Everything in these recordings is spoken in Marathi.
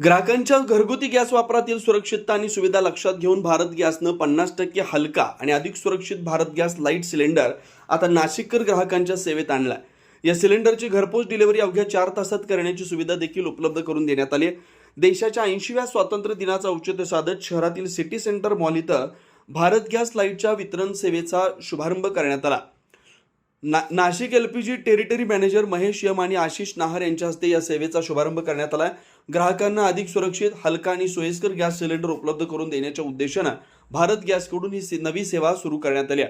ग्राहकांच्या घरगुती गॅस वापरातील सुरक्षितता आणि सुविधा लक्षात घेऊन भारत गॅसनं 50% हलका आणि अधिक सुरक्षित भारत गॅस लाईट सिलेंडर आता नाशिककर ग्राहकांच्या सेवेत आणला. या सिलेंडरची घरपोच डिलिव्हरी अवघ्या 4 तासात करण्याची सुविधा देखील उपलब्ध करून देण्यात आली. देशाच्या 80व्या स्वातंत्र्य दिनाचं औचित्य साधत शहरातील सिटी सेंटर मॉल इथं भारत गॅस लाईटच्या वितरण सेवेचा शुभारंभ करण्यात आला. Nashik LPG territory manager Mahesh M आणि आशिष नाहर यांच्या हस्ते या सेवेचा शुभारंभ करण्यात आला. ग्राहकांना अधिक सुरक्षित, हलका आणि सोयीस्कर गॅस सिलेंडर उपलब्ध करून देण्याच्या उद्देशानं भारत गॅसकडून ही नवी सेवा सुरू करण्यात आली.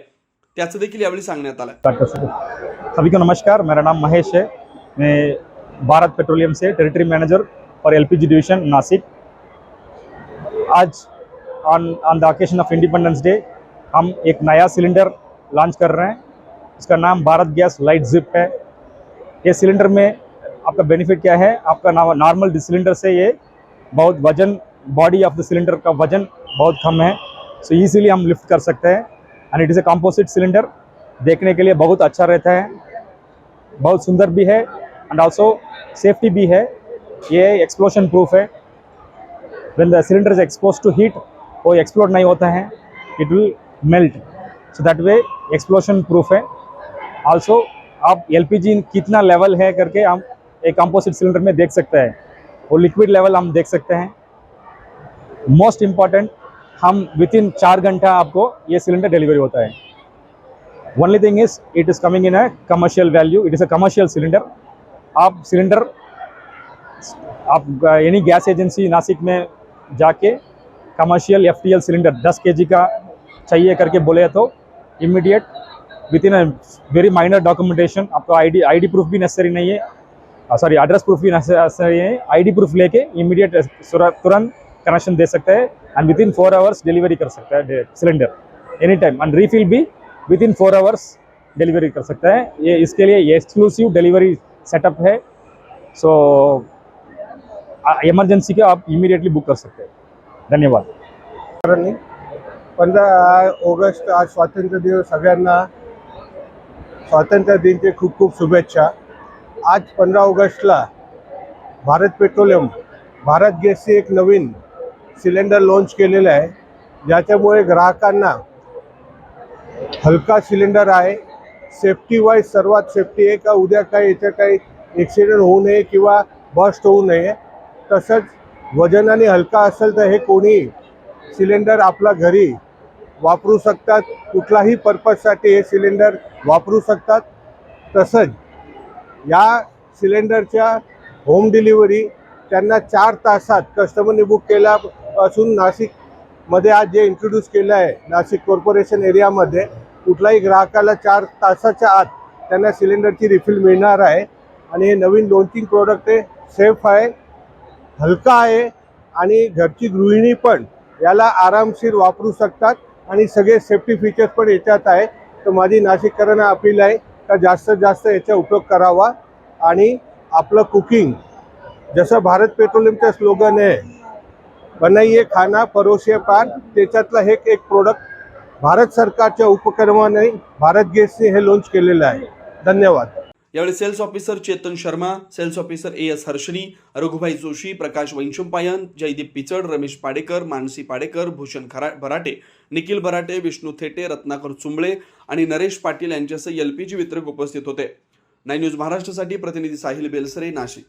त्याचं देखील यावेळी सांगण्यात आलं. सभी को नमस्कार, मेरा नाम महेश है. मैं भारत पेट्रोलियम से टेरिटरी मैनेजर और एलपीजी डिवीजन नासिक. आज on the occasion of independence day हम एक नया सिलेंडर लॉन्च कर रहे हैं. इसका नाम भारत गैस लाइट जिप है. ये सिलेंडर में आपका बेनिफिट क्या है? आपका नॉर्मल सिलेंडर से ये बहुत वजन, बॉडी ऑफ द सिलेंडर का वजन बहुत कम है, सो इजीली हम लिफ्ट कर सकते हैं. End it is a composite cylinder. देखने के लिए बहुत अच्छा रहता है, बहुत सुंदर भी है एंड ऑल्सो सेफ्टी भी है. ये एक्सप्लोजन प्रूफ है. When the cylinder is expose to heat वो एक्सप्लोड नहीं होता है, it will melt. So that way explosion proof है. ऑल्सो आप एलपीजी कितना लेवल है करके हम एक कंपोजिट सिलेंडर में देख सकते हैं. वो लिक्विड लेवल हम देख सकते हैं. Most important, Hum with in 4 घंटा आपको ये सिलेंडर डिलीवरी होता है. Only thing is it is coming in a commercial value. It is a commercial cylinder. आप सिलेंडर आप एनी गैस एजेंसी नासिक में जाके कमर्शियल एफटीएल सिलेंडर 10 केजी का चाहिए करके बोले तो immediate with in a very minor documentation, आपको आईडी प्रूफ भी नेसेसरी नहीं है, सॉरी एड्रेस प्रूफ भी नेसेसरी है. आईडी प्रूफ लेके इमीडिएट तुरंत कनेक्शन दे सकते हैं end with in 4 hours delivery कर सकता है cylinder any time. End refill भी विद इन 4 आवर्स डिलीवरी कर सकता है. ये इसके लिए ये एक्सक्लूसिव डिलीवरी सेटअप है. सो इमरजेंसी का आप इमीडिएटली बुक कर सकते हैं. धन्यवाद. 15 ऑगस्ट आज स्वातंत्र्य दिवस. सगळ्यांना स्वातंत्र्य दिनाच्या खूप खूप शुभेच्छा. आज 15 ऑगस्टला भारत पेट्रोलियम भारत गॅसचे एक नवीन सिलेंडर लॉन्च केलेलं आहे, ज्याच्यामुळे ग्राहकांना हलका सिलेंडर आहे. सेफ्टी वाईज सर्वात सेफ्टी आहे, का उद्या काही याचं काही ॲक्सिडेंट होऊ नये किंवा बस्ट होऊ नये. तसंच वजनाने हलका असेल तर हे कोणी सिलेंडर आपला घरी वापरू शकतात. कुठलाही पर्पजसाठी हे सिलेंडर वापरू शकतात. तसंच या सिलेंडरच्या होम डिलिव्हरी त्यांना 4 तासात कस्टमरने बुक केल्यापासून नाशिकमध्ये आज जे इंट्रोड्यूस केलं आहे नाशिक कॉर्पोरेशन एरियामध्ये, कुठलाही ग्राहकाला 4 तासाच्या आत त्यांना सिलेंडरची रिफिल मिळणार आहे. आणि हे नवीन लॉन्चिंग प्रोडक्ट आहे. सेफ आहे, हलका आहे आणि घरची गृहिणी पण याला आरामशीर वापरू शकतात आणि सगळे सेफ्टी फीचर्स पण याच्यात आहे. तर माझी नाशिककरांना अपील आहे का जास्तीत जास्त याचा उपयोग करावा आणि आपलं कुकिंग, जसं भारत पेट्रोलियमचं स्लोगन आहे बनाइए खाना परोसिए पान, त्याच्यातलं हे एक प्रोडक्ट भारत सरकारच्या उपक्रमाने भारत गॅसने हे लॉन्च केलेलं आहे. धन्यवाद. यावेळी sales officer Chetan Sharma, sales officer AS Harshani, Raghubhai Joshi, Prakash Vaishampayan, Jaydeep Pichad, Ramesh Padekar, Mansi Padekar, Bhushan Barate, Nikhil Barate, Vishnu Thete, Ratnakar Chumble आणि नरेश पाटील यांच्यासह एलपीजी वितरक उपस्थित होते. 9 न्यूज महाराष्ट्रासाठी प्रतिनिधी साहिल बेलसरे, नाशिक.